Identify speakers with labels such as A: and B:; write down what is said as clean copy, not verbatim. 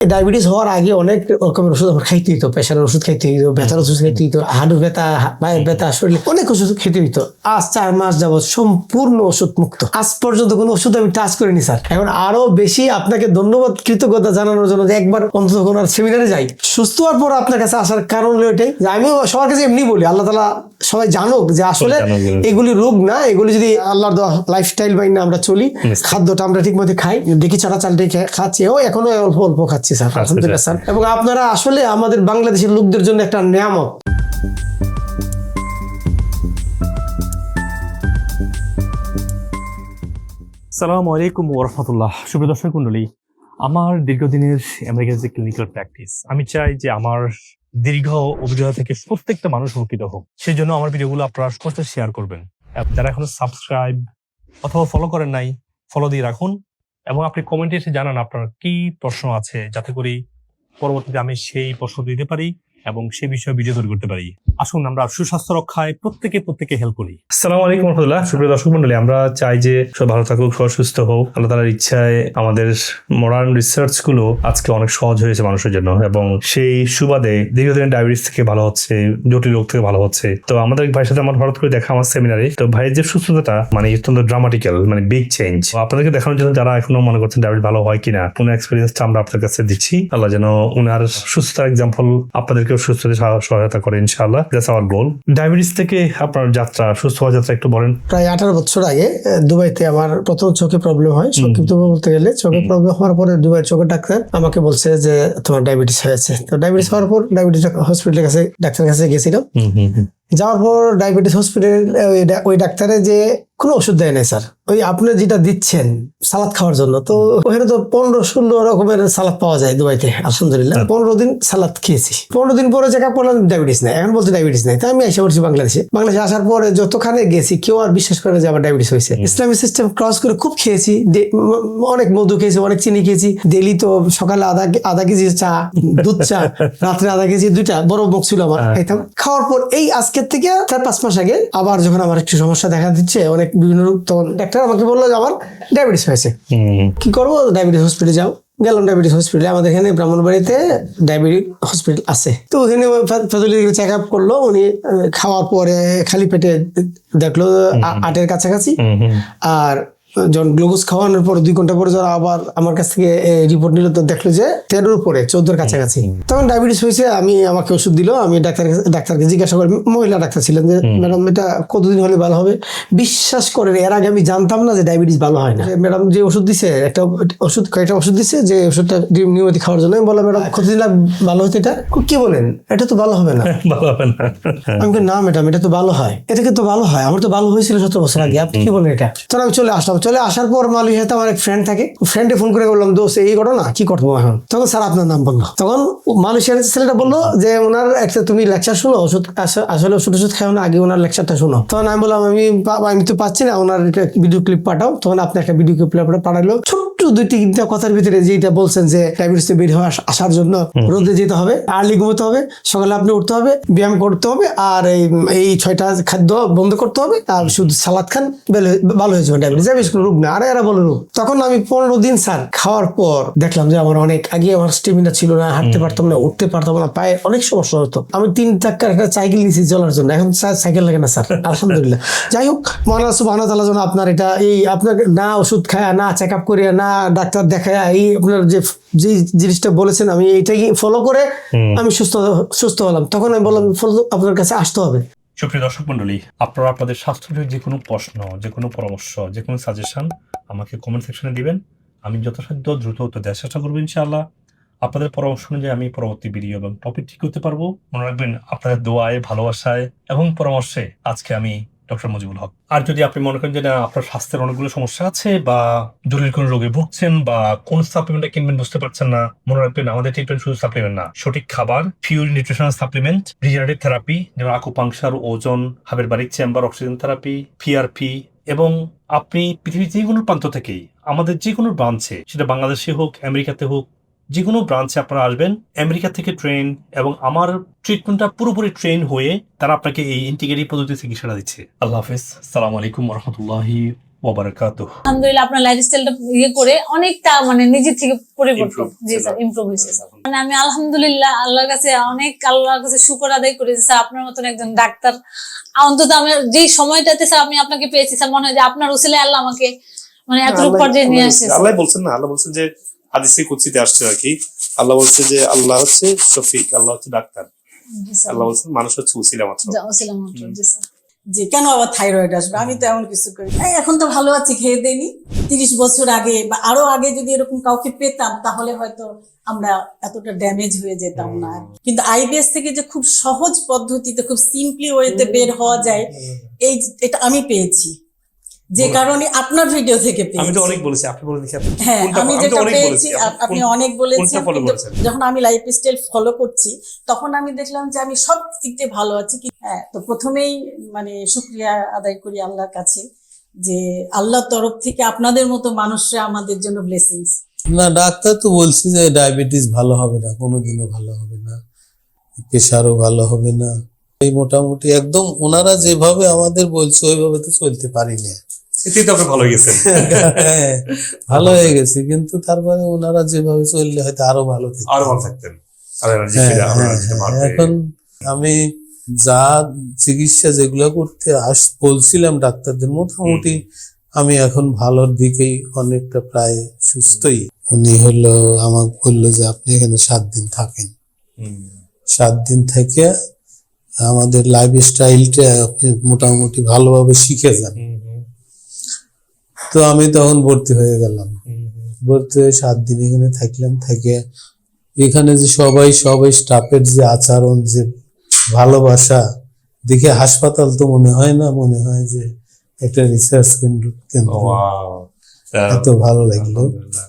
A: Diabetes হওয়ার আগে অনেক রকমের ওষুধ আমার খাইতে হইতো, প্রেশারের ওষুধ খাইতে হইতো, ব্যথার ওষুধ খাইতে হইতো, হাঁটু ব্যথা, পায়ের ব্যথা, শরীরে অনেক ওষুধ খেতে হইতো। আজ 4 মাস যাবত সম্পূর্ণ ওষুধ মুক্ত। আজ পর্যন্ত কোনো ওষুধ আমি টাচ করিনি স্যার। এখন আরো বেশি আপনাকে ধন্যবাদ, কৃতজ্ঞতা জানানোর জন্য যে একবার অন্তত কোনো সেমিনারে যাই। সুস্থ হওয়ার পর আপনার কাছে আসার কারণ হলো এটাই যে আমিও সবার কাছে এমনি বলি, আল্লাহ তাআলা সবাই জানুক যে আসলে এগুলি রোগ না, এগুলি যদি আল্লাহর দেওয়া লাইফস্টাইল বাইন না আমরা চলি, খাদ্যটা আমরা ঠিক মতো খাই, দেখি চাটা চালটাই খাচ্ছি, ও এখনো অল্প অল্প খাচ্ছি স্যার, আলহামদুলিল্লাহ স্যার। এবং আপনারা আসলে আমাদের বাংলাদেশের লোকদের জন্য একটা নিয়ামত।
B: আসসালামু আলাইকুম ওয়া রাহমাতুল্লাহ। সুপ্রিয় দর্শক মণ্ডলী, আমার দীর্ঘদিনের আমেরিকান যে ক্লিনিক্যাল প্র্যাকটিস, আমি চাই যে আমার দীর্ঘ অভিজ্ঞতা থেকে প্রত্যেকটা মানুষ উপকৃত হোক। সেই জন্য আমার ভিডিওগুলো আপনারা সবার সাথে শেয়ার করবেন। যারা এখনো সাবস্ক্রাইব অথবা ফলো করেন নাই, ফলো দিয়ে রাখুন এবং আপনি কমেন্টে এসে জানান আপনার কি প্রশ্ন আছে, যাতে করে পরবর্তীতে আমি সেই প্রশ্ন দিতে পারি এবং সে বিষয়ে ভিডিও তৈরি করতে পারি। আসুন আমরা সুস্বাস্থ্য রক্ষায় প্রত্যেকে হেল্প করি। আসসালামু আলাইকুম ওয়া রাহমাতুল্লাহ। সুপ্রিয় দর্শক মণ্ডলী, আমরা চাই যে সব ভালো থাকুক, সবাই সুস্থ হোক। আল্লাহ তাআলার ইচ্ছায় আমাদের মডার্ন রিসার্চ গুলো আজকে অনেক সহজ হয়েছে মানুষের জন্য, এবং সেই সুবাদে দীর্ঘদিনের ডায়াবেটিস থেকে ভালো হচ্ছে, জটিল রোগ থেকে ভালো হচ্ছে। তো আমাদের ভাইয়ের সাথে আমার হঠাৎ করে দেখা আমার সেমিনারে, তো ভাইয়ের যে সুস্থতাটা মানে অত্যন্ত ড্রামাটিক্যাল, মানে বিগ চেঞ্জ। আপনাদেরকে দেখানোর জন্য যারা এখনো মনে করছেন ডায়াবেটিস ভালো হয় কিনা, কোন এক্সপিরিয়েন্সটা আমরা আপনাদের কাছে দিচ্ছি। আল্লাহ যেন উনার সুস্থতার এক্সাম্পল আপনাদেরকেও সুস্থ সহায়তা করে ইনশাআল্লাহ। That's our goal. ডায়াবেটিস থেকে আপনার যাত্রা, সুস্থ হওয়ার যাত্রা একটু বলেন।
A: প্রায় 18 বছর আগে দুবাইতে আমার প্রথম চোখে প্রবলেম হয়। সংক্ষিপ্ত বলতে গেলে চোখে প্রবলেম হওয়ার পরে দুবাইয়ের চোখের ডাক্তার আমাকে বলছে যে তোমার ডায়াবেটিস হয়েছে। তো ডায়াবেটিস হওয়ার পর ডায়াবেটিস হসপিটালের কাছে ডাক্তারের কাছে গেছিলাম। যাওয়ার পর ডায়াবেটিস হসপিটাল ওই ডাক্তারে যে কোনো ওষুধ দেয় নাই স্যার, ওই আপনি যেটা দিচ্ছেন সালাদ খাওয়ার জন্য, তো ওখানে তো 15-16 রকমের সালাদ পাওয়া যায় দুবাইতে, আলহামদুলিল্লাহ। 15 দিন সালাদ খেয়েছি। 15 দিন পরে চেক আপ করলাম ডায়াবেটিস নাই। এখন বলছে ডায়াবেটিস নাই। তো আমি এসে পড়ছি বাংলাদেশে আসার পরে যতখানে গেছি কেউ আর বিশ্বাস করে যে আমার ডায়াবেটিস হয়েছে। ইসলামিক সিস্টেম ক্রস করে খুব খেয়েছি, অনেক মধু খেয়েছি, অনেক চিনি খেয়েছি। ডেলি তো সকালে আধা কেজি চা, দুধ চা, রাত্রে আধা কেজি, 2টা বড় মুখ ছিল আমার, খাইতাম। খাওয়ার পর এই আজকের থেকে 4-5 মাস আগে আবার যখন আমার একটু সমস্যা দেখা দিচ্ছে অনেক বিভিন্ন রূপ, তখন ডাক্তার আমাকে বললো যে আমার ডায়াবেটিস হয়েছে। কি করবো? ডায়াবেটিস হসপিটালে যাও। গেলাম ডায়াবেটিস হসপিটালে। আমাদের এখানে ব্রাহ্মণবাড়িতে ডায়াবেটিস হসপিটাল আছে। তো ওখানে চেক আপ করলো উনি। খাওয়ার পরে খালি পেটে দেখলো 8-এর কাছাকাছি। আর যখন গ্লুকোজ খাওয়ানোর পর 2 ঘন্টা পরে যারা আবার আমার কাছ থেকে রিপোর্ট নিল, তো দেখলো যে 13-এর উপরে, 14-এর কাছাকাছি। তখন ডায়াবেটিস হয়েছে। আমাকে ওষুধ দিল। আমি ডাক্তারকে জিজ্ঞাসা করি, মহিলা ডাক্তার ছিলেন, যে ম্যাডাম এটা কতদিন হলে ভালো হবে? বিশ্বাস করেন এর আগে আমি জানতাম না যে ডায়াবেটিস ভালো হয় না। ম্যাডাম যে ওষুধ দিছে, কয়েকটা ওষুধ দিছে, যে ওষুধটা নিয়মিত খাওয়ার জন্য। আমি বললাম, ম্যাডাম কতদিন ভালো হতে? এটা কি বলেন, এটা তো ভালো হবে না।
B: ভালো হবে না।
A: আমি না ম্যাডাম, এটা তো ভালো হয়, এটা কিন্তু ভালো হয়, আমার তো ভালো হয়েছিল 17 বছর আগে, আপনি কি বলেন এটা? তখন আমি চলে আসলাম। চলে আসার পর মালয়েশিয়াতে আমার এক ফ্রেন্ড থাকে, ফ্রেন্ডে ফোন করে বললাম, দোস্ত এই ঘটনা, কি করবো এখন? তখন স্যার আপনার নাম বললো। তখন মালয়েশিয়ার ছেলেটা বললো যে ওনার একটা তুমি লেকচার শোনো, আসলে ওষুধ খাও না, আগে ওনার লেকচারটা শোনো। তখন আমি বললাম, আমি তো পাচ্ছি না, ওনার একটা ভিডিও ক্লিপ পাঠাও। তখন আপনি একটা ভিডিও ক্লিপ পাঠালো, ছোট্ট 2-3টা কথার ভিতরে, যেটা বলছেন যে ডায়াবেটিস বের হয়ে আসার জন্য রোদে যেতে হবে, আর্লি ঘুমোতে হবে, সকালে আপনি উঠতে হবে, ব্যায়াম করতে হবে, আর এই 6টা খাদ্য বন্ধ করতে হবে, আর শুধু সালাদ খান, ভালো হয়ে যাবে ডায়াবেটিস। ডায়াবেটিস কোনো রোগ না, আর এরা বলে রোগ। তখন আমি 15 দিন স্যার খাওয়ার পর দেখলাম যে আমার অনেক আগে আমার স্টেমিনা ছিল না, হাঁটতে পারতাম না, উঠতে পারতাম না, পায়ে অনেক সমস্যা হতো। আমি 3 টাকার একটা সাইকেল নিয়েছি চলার জন্য, এখন সাইকেল লাগে না স্যার, আলহামদুলিল্লাহ। যাই হোক, মহান সুবহানাহু ওয়া তাআলা যেন আপনার এটা আপনার না ওষুধ খায়, না চেক আপ করিয়া, না ডাক্তার দেখায়, আপনার যে জিনিসটা বলেছেন আমি এইটাকে ফলো করে আমি সুস্থ হলাম। তখন আমি বললাম আপনার কাছে আসতে হবে।
B: সুপ্রিয় দর্শক মন্ডলী, আপনারা আপনাদের স্বাস্থ্যের যে কোনো প্রশ্ন, যে কোনো পরামর্শ, যে কোনো সাজেশন আমাকে কমেন্ট সেকশনে দিবেন। আমি যথাসাধ্য দ্রুত উত্তর দেওয়ার চেষ্টা করবো ইনশাআল্লাহ। আপনাদের পরামর্শ অনুযায়ী আমি পরবর্তী ভিডিও এবং টপিক ঠিক করতে পারবো। মনে রাখবেন, আপনাদের দোয়ায়, ভালোবাসায় এবং পরামর্শে আজকে আমি ডক্টর মুজিবুল হক। আর যদি আপনি মনে করেন যে না, আপনার স্বাস্থ্যের অনেকগুলো সমস্যা আছে, বা জটিল কোনো রোগে ভুগছেন, বা কোন সাপ্লিমেন্টটা কিনবেন বুঝতে পারছেন না, মনে রাখবেন আমাদের ট্রিটমেন্ট শুধু সাপ্লিমেন্ট না, সঠিক খাবার, pure nutritional supplement, regenerative therapy, যেমন আকুপাংশার, ওজন, হাবের বারিক চেম্বার, অক্সিজেন থেরাপি, পিআরপি, এবং আপনি পৃথিবীর যে কোনো প্রান্ত থেকেই আমাদের যে কোনো ব্রাঞ্চে, সেটা বাংলাদেশে হোক, আমেরিকাতে হোক, যে কোনো ব্রাঞ্চে আপনারা আসবেন, আমেরিকা থেকে ট্রেন, এবং আমার ট্রিটমেন্টটা পুরোপুরি ট্রেন হয়ে তারা আপনাকে এই ইন্টিগ্রেটিভ পদ্ধতি চিকিৎসাটা দিচ্ছে। আল্লাহ হাফেজ, আসসালামু আলাইকুম ওয়া রাহমাতুল্লাহি ওয়া বারাকাতুহু।
C: আলহামদুলিল্লাহ আপনার লাইফস্টাইলটা করে অনেকটা মানে নিজের থেকে পরিবর্তন, জি স্যার, ইমপ্রুভ হয়েছে স্যার। মানে আমি আলহামদুলিল্লাহ আল্লাহর কাছে শুকর আদায় করেছি স্যার, আপনার মতন একজন ডাক্তার অন্তত আমি যেই সময়টাতে স্যার আমি আপনাকে পেয়েছি স্যার, মনে হয় যে আপনার উসিলায় আল্লাহ আমাকে মানে এতটুকু পর্যায়ে নিয়ে আসছে।
D: আল্লাহ বলছেন না, আল্লাহ বলছেন যে হাদিসে কুদসিতে আসছে আর কি, আল্লাহ বলছে যে আল্লাহ হচ্ছে শফিক, আল্লাহ হচ্ছে ডাক্তার,
C: জি স্যার,
D: আল্লাহ বলছেন মানুষ হচ্ছে উসিলা মাত্র।
C: উসিলা মাত্র, জি স্যার।
E: যে কেন আবার থাইরয়েড আসবে, আমি তো এমন কিছু করি না। এখন তো ভালো আছি, খেয়ে দেয়নি। 30 বছর আগে বা আরো আগে যদি এরকম কাউকে পেতাম তাহলে হয়তো আমরা এতটা ড্যামেজ হয়ে যেতাম না। কিন্তু আইবিএস থেকে যে খুব সহজ পদ্ধতিতে খুব সিম্পলি ওয়েতে বের হওয়া যায়, এটা আমি পেয়েছি, যে কারণে আপনার ভিডিও থেকে পেয়েছি।
D: আমি তো অনেক বলেছি, আপনি বলে দেখি আপনি
E: হ্যাঁ,
D: কোনটা-
E: আমি
D: তো
E: যেটা
D: অনেক
E: পেয়েছি
D: বলেছি,
E: আপনি অনেক বলেছেন,
D: কোনটা follow
E: কিন্তু
D: করেছেন?
E: যখন আমি লাইফস্টাইল ফলো করছি তখন আমি দেখলাম যে আমি সব দিক দিয়ে ভালো আছি। হ্যাঁ, তো প্রথমেই মানে শুকরিয়া আদায় করি আল্লাহর কাছে যে আল্লাহর তরফ থেকে আপনাদের মতো মানুষরা আমাদের জন্য ব্লেসিংস।
F: না, ডাক্তার তো বলছে যে ডায়াবেটিস ভালো হবে না, কোনোদিনও ভালো হবে না, প্রেশারও ভালো হবে না। এই মোটামুটি একদম ওনারা যেভাবে আমাদের বলছে ওইভাবে তো চলতে পারি না।
D: এতেই তো আপনি ভালো হয়ে গেছেন।
F: হ্যাঁ, ভালো হয়ে গেছে, কিন্তু তারপরে ওনারা যেভাবে চললে হয়তো আরো ভালো থাকতো।
D: আরো ভালো থাকতেন, আরো এনার্জি
F: হ্যাঁ,
D: ফিরে, আরো
F: হ্যাঁ,
D: এনার্জিটা
F: হ্যাঁ।
D: বাড়বে।
F: এখন আমি যা চিকিৎসা যেগুলো করতে বলছিলাম ডাক্তারদের, মোটামুটি আমি এখন ভালোর দিকেই, অনেকটা প্রায় সুস্থই। উনি হলো আমাকে বললো যে আপনি এখানে 7 দিন থাকেন, 7 দিন থেকে আমাদের লাইফ স্টাইলটা আপনি মোটামুটি ভালোভাবে শিখে যান। তো আমি তখন ভর্তি হয়ে গেলাম। ভর্তি হয়ে 7 দিন এখানে থাকলাম। থেকে এখানে যে সবাই স্টাফের যে আচরণ, যে ভালোবাসা দেখে হাসপাতাল তো মনে হয় না, মনে হয় যে একটা রিসার্চ কেন্দ্র।
D: Wow.
F: এত ভালো লাগলো।
D: আলহামদুলিল্লাহ।